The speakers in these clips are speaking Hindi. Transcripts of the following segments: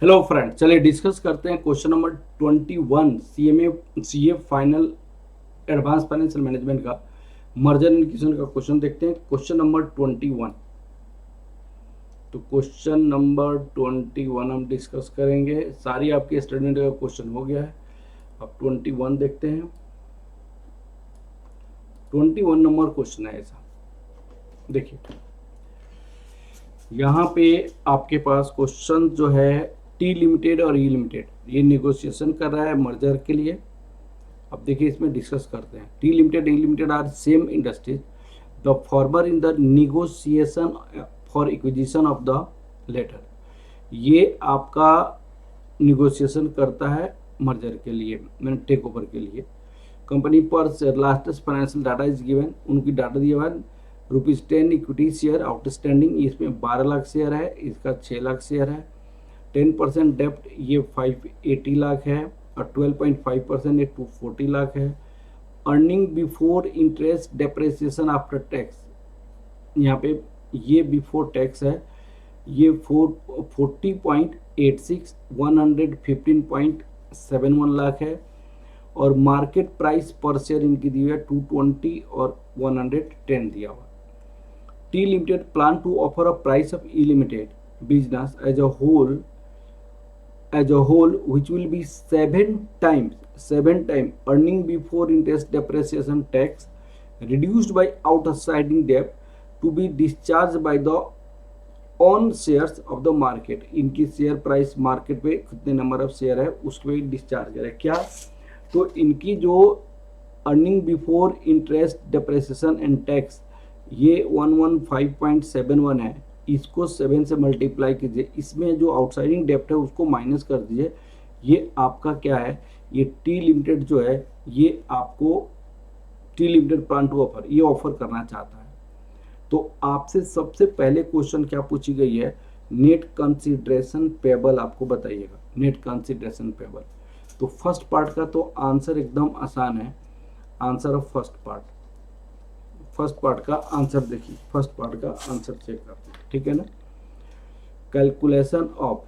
हेलो फ्रेंड, चलिए डिस्कस करते हैं question number 21 CA final advance financial management का मर्जर एंड एक्विजिशन का क्वेश्चन देखते हैं। क्वेश्चन नंबर 21, तो क्वेश्चन नंबर 21 हम डिस्कस करेंगे। सारी आपके स्टूडेंट का क्वेश्चन हो गया है। अब 21 देखते हैं। 21 नंबर क्वेश्चन है ऐसा, देखिए यहाँ पे आपके पास क्वेश्चन जो है टी लिमिटेड और ई लिमिटेड ये निगोशिएशन कर रहा है मर्जर के लिए। अब देखिए इसमें डिस्कस करते हैं। T limited E limited are same industries, the former in the negotiation for acquisition of the latter. ये आपका निगोशिएशन करता है मर्जर के लिए, मैंने टेक ओवर के लिए। कंपनी पर लास्टेस्ट फाइनेंशियल डाटा इज गिवन, उनकी डाटा दिया हुआ है ₹10 इक्विटी शेयर आउटस्टैंडिंग, इसमें 12 लाख शेयर है, इसका 6 लाख शेयर है। 10% डेप्ट ये 580 लाख है और 12.5% ये 240 लाख है। Earning before interest depreciation after tax, यहाँ पे ये बिफोर टैक्स है, ये 40.86 115.71 लाख है। और मार्केट प्राइस पर शेयर इनकी दी हुई है 220 और 110 दिया हुआ। T limited plan to offer a price of E limited business as a whole which will be 7 times earning before interest depreciation tax reduced by outstanding debt to be discharged by the on shares of the market. इनकी शेयर प्राइस मार्केट पे कितने नंबर ऑफ शेयर है उस पर डिस्चार्ज करें क्या। तो इनकी जो earning before interest depreciation and tax ये 115.71 है, इसको 7 से मल्टीप्लाई कीजिए, इसमें जो आउटसाइडिंग डेप्ट है उसको माइनस कर दीजिए। ये आपका क्या है, ये टी लिमिटेड जो है ये आपको T limited plan to offer ये ऑफर करना चाहता है। तो आपसे सबसे पहले क्वेश्चन क्या पूछी गई है, नेट कंसीडरेशन पेबल आपको बताइएगा, नेट कंसीडरेशन पेबल। तो फर्स्ट पार्ट का तो आंसर एकदम आसान है, आंसर ऑफ फर्स्ट पार्ट का आंसर देखिए, फर्स्ट पार्ट का आंसर चेक करते हैं, ठीक है ना। Calculation of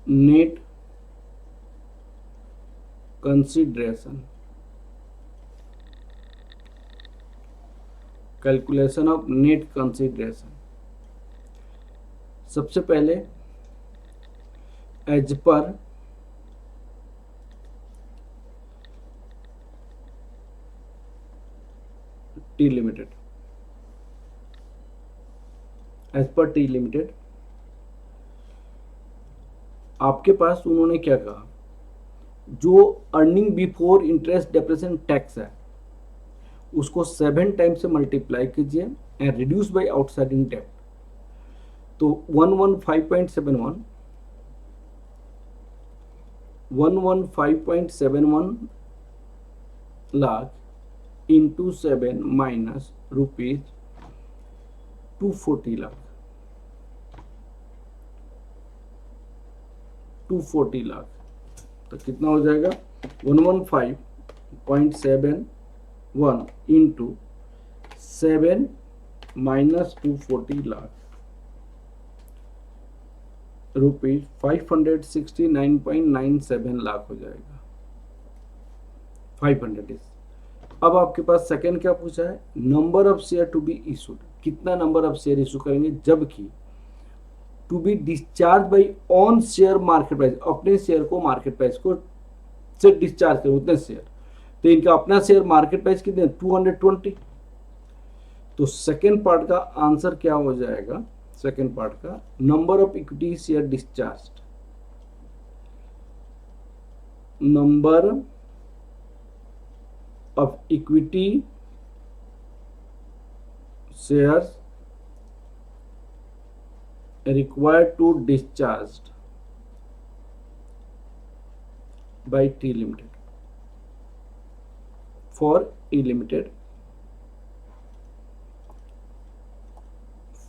net consideration, calculation of net consideration. सबसे पहले as per T limited, as per T limited आपके पास उन्होंने क्या कहा, जो earning before interest depreciation tax है उसको 7 टाइम्स से मल्टीप्लाई कीजिए एंड रिड्यूस बाय आउटस्टैंडिंग डेप्ट। तो 115.71 लाख इंटू 7 माइनस ₹240 लाख, 240 लाख, तो कितना हो जाएगा 115.71 इंटू 7 माइनस 240 लाख ₹569.97 लाख हो जाएगा 500 इज। अब आपके पास सेकंड क्या पूछा है, number of share to be issued, कितना नंबर ऑफ शेयर इशू करेंगे, जबकि to be discharge by on share market price, अपने शेयर को मार्केट प्राइस को से डिस्चार्ज करें उतने शेयर। तो इनका अपना शेयर मार्केट प्राइस कितने 220। तो सेकेंड पार्ट का आंसर क्या हो जाएगा, सेकेंड पार्ट का number of equity share discharge, number of equity shares required to discharged by T Limited for E Limited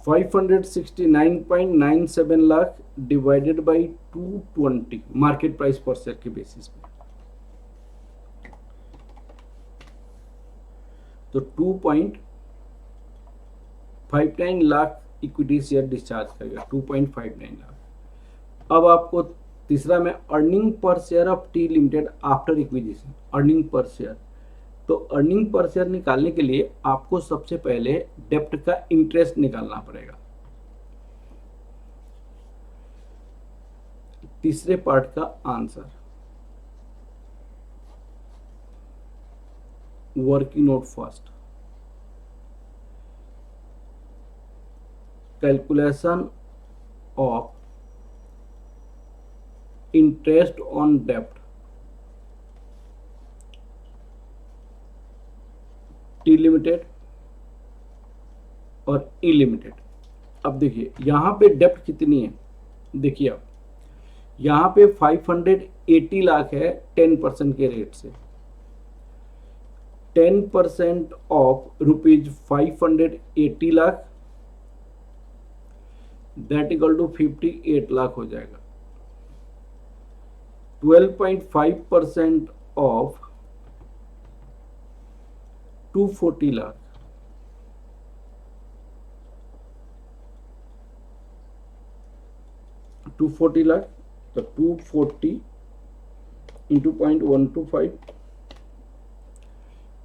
569.97 lakh divided by 220 market price पर शेयर के बेसिस पे, तो 59 लाख इक्विटी शेयर डिस्चार्ज करेगा, 2.59 लाख। अब आपको तीसरा में earning per share of T limited after acquisition, earning per share. तो अर्निंग पर शेयर निकालने के लिए आपको सबसे पहले डेप्ट का इंटरेस्ट निकालना पड़ेगा। तीसरे पार्ट का answer working note first, calculation of interest on डेप्ट टी लिमिटेड और ई लिमिटेड। अब देखिए यहां पे डेप्ट कितनी है, देखिए अब यहां पे 580 लाख है 10% के रेट से। 10% of rupees 580 lakh, that equal to 58 lakh हो जाएगा। 12.5% ऑफ 240 लाख, तो 240 इंटू 0.125,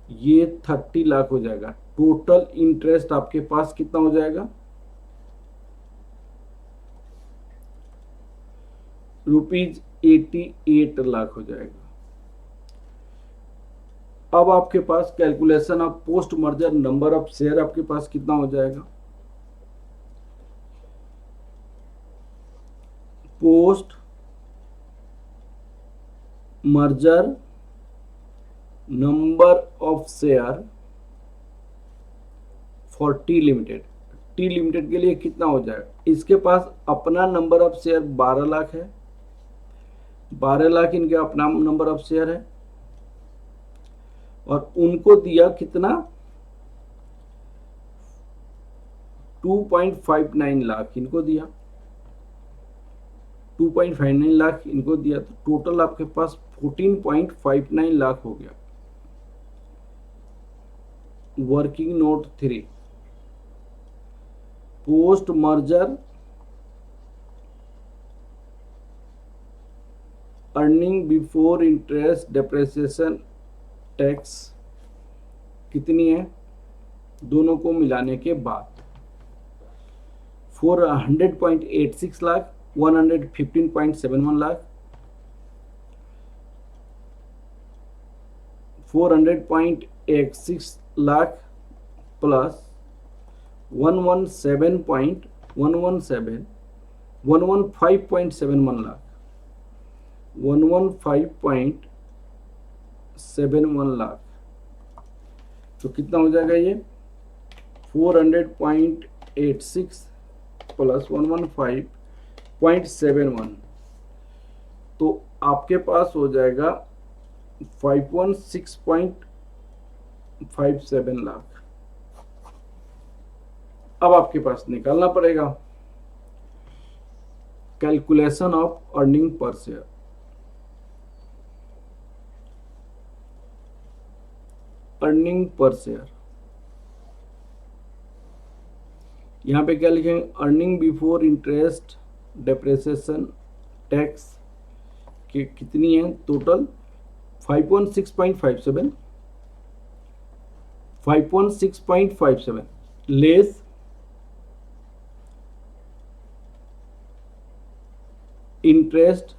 ये 30 लाख हो जाएगा। टोटल इंटरेस्ट आपके पास कितना हो जाएगा, रुपीज 88 लाख हो जाएगा। अब आपके पास calculation of post merger number of share आपके पास कितना हो जाएगा, post merger number of share for T limited. T limited के लिए कितना हो जाएगा, इसके पास अपना नंबर ऑफ शेयर 12 लाख है, 12 लाख इनके अपना नंबर ऑफ शेयर है, और उनको दिया कितना 2.59 लाख इनको दिया, 2.59 लाख इनको दिया, तो टोटल आपके पास 14.59 लाख हो गया। Working note 3, post merger earning before interest depreciation tax कितनी है, दोनों को मिलाने के बाद 400.86 लाख, 115.71 लाख, 400.86 लाख प्लस 115.71 लाख, 115.71 लाख, तो कितना हो जाएगा ये 400.86 प्लस 115.71, तो आपके पास हो जाएगा 516.57 लाख। अब आपके पास निकालना पड़ेगा calculation of earning per share. Earning per share यहां पे क्या लिखेंगे, earning before interest depreciation tax की कितनी है, टोटल 516.57 लेस इंटरेस्ट,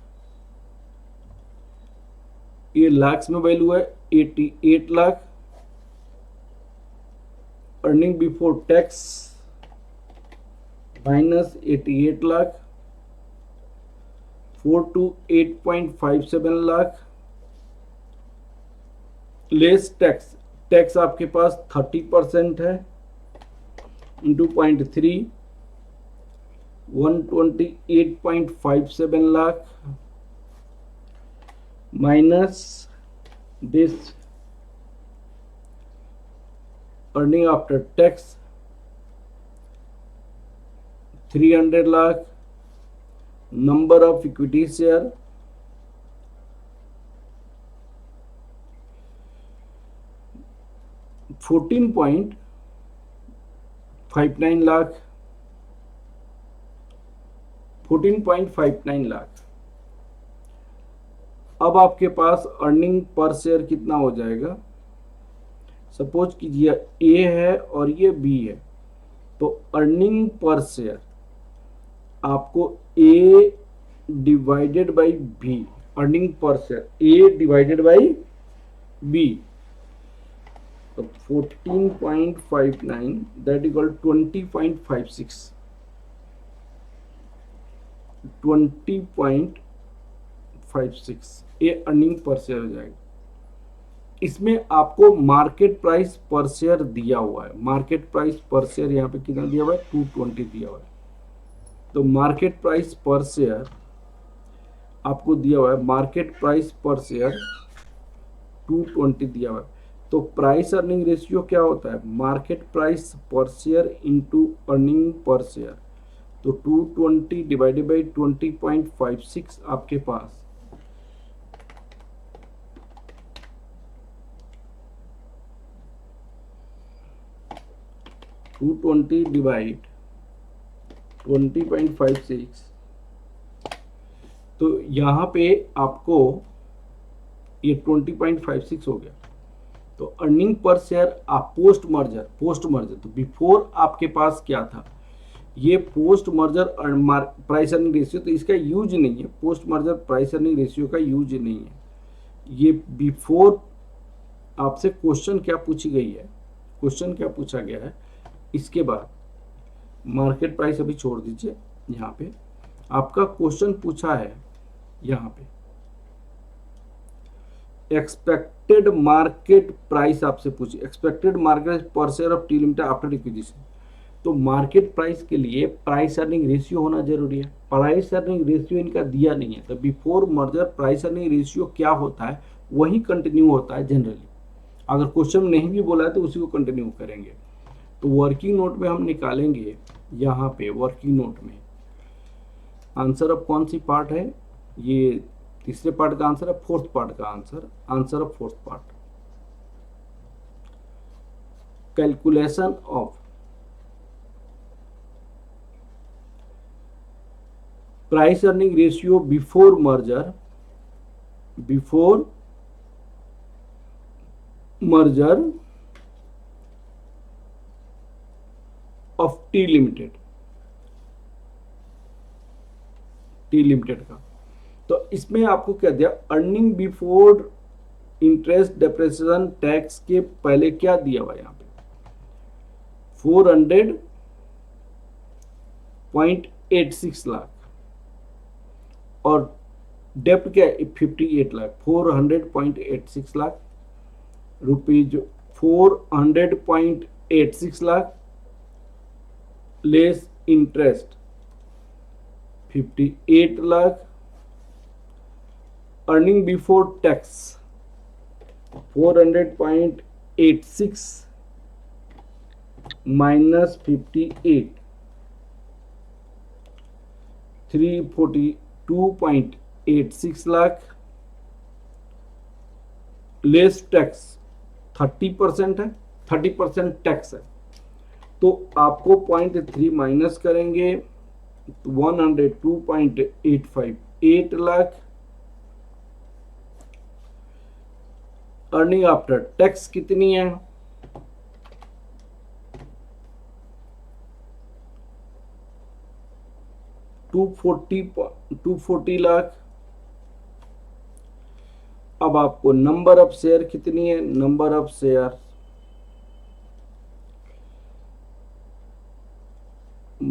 ये लाख्स में वैल्यू है 88 lakh, earning before tax minus 88 lakh, 428.57 lakh less tax, tax आपके पास 30% है into 0.3, 128.57 lakh minus this earning after tax 300 lakh, number of equity share 14.59 59 lakh, 14.59 lakh. अब आपके पास अर्निंग पर शेयर कितना हो जाएगा? सपोज कीजिए ए है और ये बी है, तो अर्निंग पर शेयर आपको A divided by B, earning per share A divided by B, तो 14.59 दैट इक्वल 20.56, 20.56 ये अर्निंग पर शेयर हो जाएगा। इसमें आपको मार्केट प्राइस पर शेयर दिया हुआ है, मार्केट प्राइस पर शेयर यहाँ पे कितना दिया हुआ है? 220 दिया हुआ है। तो मार्केट प्राइस पर शेयर आपको दिया हुआ है, मार्केट प्राइस पर शेयर 220 दिया हुआ है। तो प्राइस अर्निंग रेशियो क्या होता है? मार्केट प्राइस पर share into earning per share. तो 220 डिवाइडेड बाई 20.56 आपके पास 220 डिवाइड 20.56, तो यहाँ पे आपको ये 20.56 हो गया। तो अर्निंग पर शेयर आप पोस्ट मर्जर तो बिफोर आपके पास क्या था? ये post merger price earning ratio, तो इसका यूज नहीं है, post merger price earning ratio का यूज नहीं है। ये बिफोर आपसे क्वेश्चन क्या पूछी गई है, क्वेश्चन क्या पूछा गया है, इसके बाद मार्केट प्राइस अभी छोड़ दीजिए। यहाँ पे आपका क्वेश्चन पूछा है, यहाँ पे एक्सपेक्टेड मार्केट प्राइस आपसे पूछी, एक्सपेक्टेड मार्केट पर share of T limited after acquisition. तो मार्केट प्राइस के लिए प्राइस अर्निंग रेशियो होना जरूरी है, प्राइस अर्निंग रेशियो इनका दिया नहीं है। तो before merger price earning ratio क्या होता है वही कंटिन्यू होता है जनरली। अगर क्वेश्चन नहीं भी बोला है तो उसी को कंटिन्यू करेंगे। तो वर्किंग नोट में हम निकालेंगे, यहाँ पे वर्किंग नोट में आंसर ऑफ कौन सी पार्ट है? ये तीसरे पार्ट का आंसर है, फोर्थ पार्ट का answer of fourth part, calculation of price earning ratio before merger of T limited का। तो इसमें आपको क्या दिया? Earning before interest depreciation tax के पहले क्या दिया हुआ? यहाँ पे 400.86 लाख और डेप्ट क्या है? 58 lakh, 400.86 lakh rupees, 400.86 lakh less interest 58 lakh, earning before tax 400.86 minus 58, 342.86 lakh less tax 30% है, 30% टैक्स है। तो आपको 0.3 माइनस करेंगे 102.858 लाख। अर्निंग आफ्टर टैक्स कितनी है? 240 लाख। अब आपको नंबर ऑफ शेयर कितनी है? Number of share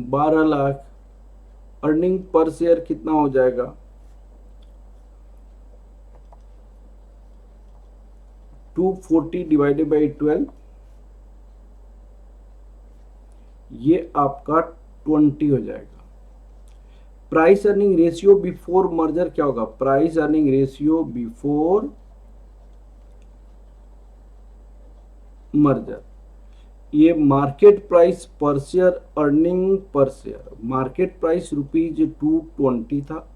12 lakh. Earning per share कितना हो जाएगा? 240 डिवाइडेड बाई 12, ये आपका 20 हो जाएगा। Price earning ratio before merger क्या होगा? Price earning ratio before merger, ये मार्केट प्राइस पर share, earning per share, market price rupees 220 था,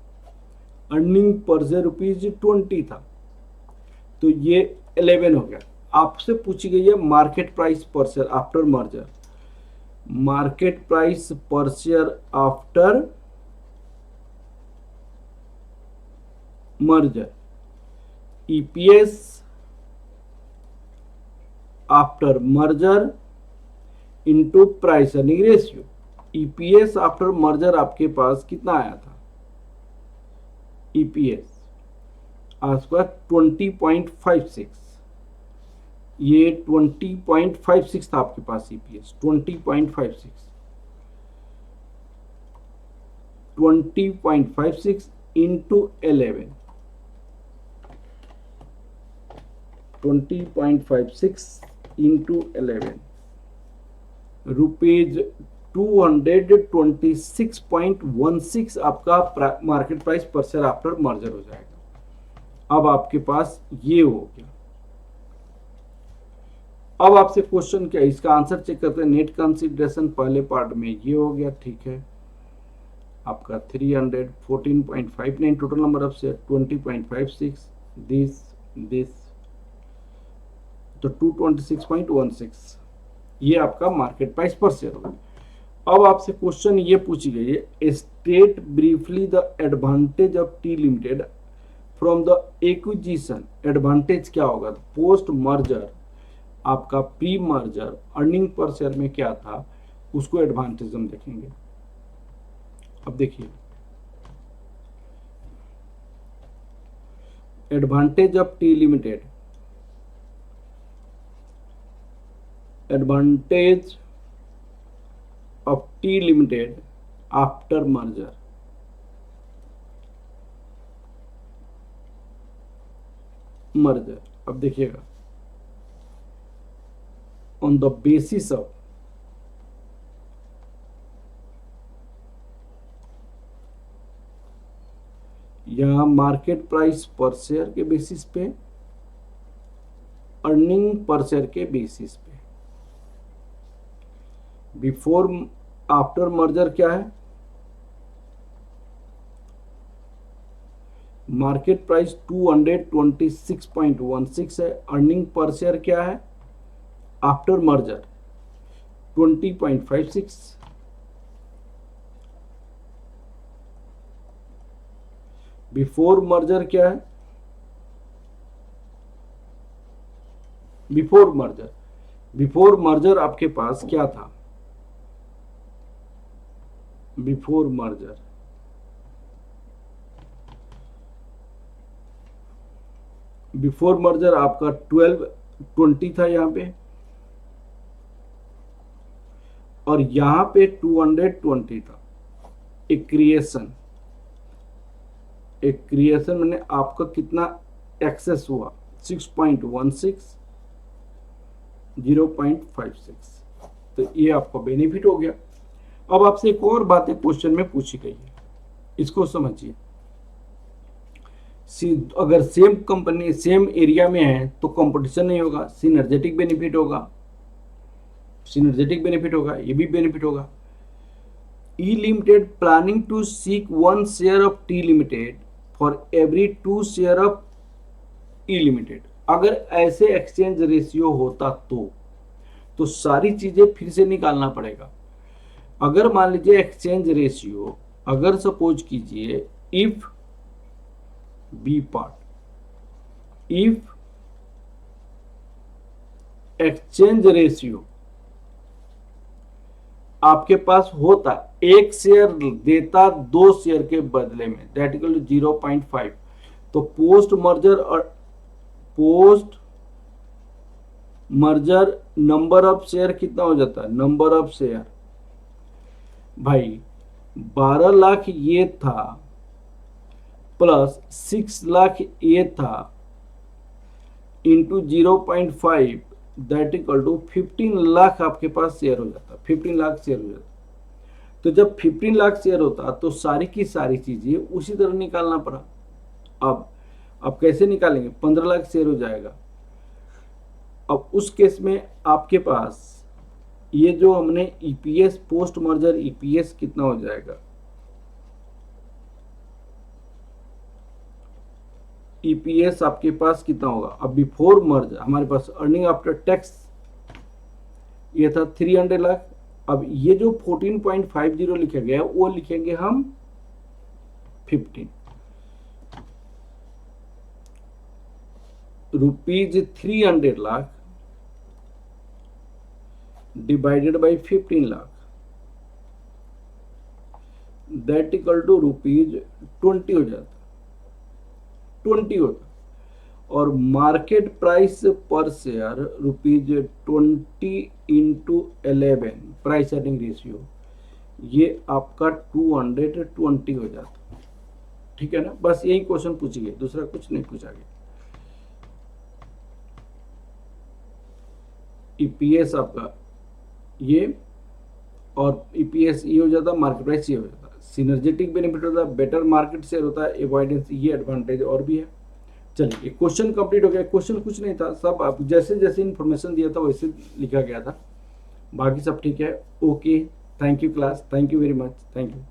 अर्निंग पर शेयर रुपीज 20 था, तो ये 11 हो गया। आपसे पूछी गई है मार्केट प्राइस पर share after merger, market price पर share after merger, EPS after merger into price earning ratio। EPS after merger आपके पास कितना आया था? EPS आपका 20.56, ये 20.56 था आपके पास EPS 20.56 20.56 into 11 20.56 into 11 रुपीज 226.16 आपका मार्केट प्राइस पर शेयर आफ्टर मर्जर हो जाएगा। अब आपके पास ये हो गया। अब आपसे क्वेश्चन क्या है, इसका आंसर चेक करते हैं। नेट कंसिडरेशन पहले पार्ट में ये हो गया, ठीक है। आपका 314.59 total number of share, 20.56 this तो 226.16 ये आपका मार्केट प्राइस पर शेयर होगा। अब आपसे क्वेश्चन ये पूछी गई है, state briefly the advantage of T limited from the acquisition. Advantage क्या होगा? पोस्ट मर्जर आपका pre merger earning per share में क्या था, उसको एडवांटेज हम देखेंगे। अब देखिए, advantage of T limited, advantage of T limited after merger. Merger अब देखिएगा, ऑन द बेसिस ऑफ यहां मार्केट प्राइस पर शेयर के बेसिस पे, अर्निंग पर शेयर के बेसिस पे। बिफोर आफ्टर मर्जर क्या है? मार्केट प्राइस 226.16 है। अर्निंग पर शेयर क्या है आफ्टर मर्जर? 20.56। बिफोर मर्जर क्या है? बिफोर मर्जर आपके पास क्या था? बिफोर मर्जर आपका 1220 था यहां पे, और यहां पे 220 था। एक क्रिएशन मैंने आपका कितना एक्सेस हुआ? 6.16 0.56, तो ये आपका बेनिफिट हो गया। अब आपसे एक और बात है क्वेश्चन में पूछी गई है, इसको समझिए। अगर सेम कंपनी सेम एरिया में है तो कंपटीशन नहीं होगा, सिनर्जेटिक बेनिफिट होगा, ये भी बेनिफिट होगा। E Limited planning to seek 1 share of T Limited for every 2 share of E Limited। अगर ऐसे एक्सचेंज रेशियो होता तो सारी चीजें फिर से निकालना पड़ेगा। अगर मान लीजिए एक्सचेंज रेशियो, अगर सपोज कीजिए if B part, if exchange ratio आपके पास होता 1 शेयर देता 2 शेयर के बदले में, दैट इक्वल टू 0.5, तो post merger number of share कितना हो जाता है? नंबर ऑफ शेयर भाई 12 लाख ये था प्लस 6 लाख ये था into 0.5, that equal to 15 lakh आपके पास शेयर हो जाता, 15 लाख शेयर हो जाता। तो जब 15 लाख शेयर होता तो सारी की सारी चीजें उसी तरह निकालना पड़ा। अब कैसे निकालेंगे? 15 लाख शेयर हो जाएगा। अब उस केस में आपके पास ये जो हमने ईपीएस पोस्ट मर्जर ईपीएस कितना हो जाएगा? ईपीएस आपके पास कितना होगा? अब बिफोर मर्जर हमारे पास अर्निंग आफ्टर टैक्स ये था 300 लाख, अब ये जो 14.50 लिखा गया है वो लिखेंगे हम 15 rupees 300 lakh divided by 15 lakh that equal to rupees 20 हो जाता, 20 होता। और मार्केट प्राइस पर share rupees 20 into 11 price earning ratio, ये आपका 220 हो जाता। ठीक है ना, बस यही क्वेश्चन पूछी गई, दूसरा कुछ नहीं पूछा गया। ईपीएस आपका ये और ईपीएस ये हो जाता, मार्केट प्राइस ये हो जाता। सिनर्जेटिक बेनिफिट होता है, बेटर मार्केट शेयर होता है, एवॉइडेंस ये एडवांटेज और भी है। चलिए क्वेश्चन कंप्लीट हो गया। क्वेश्चन कुछ नहीं था, सब आप जैसे जैसे इन्फॉर्मेशन दिया था वैसे लिखा गया था, बाकी सब ठीक है। Okay, thank you class, thank you very much, thank you.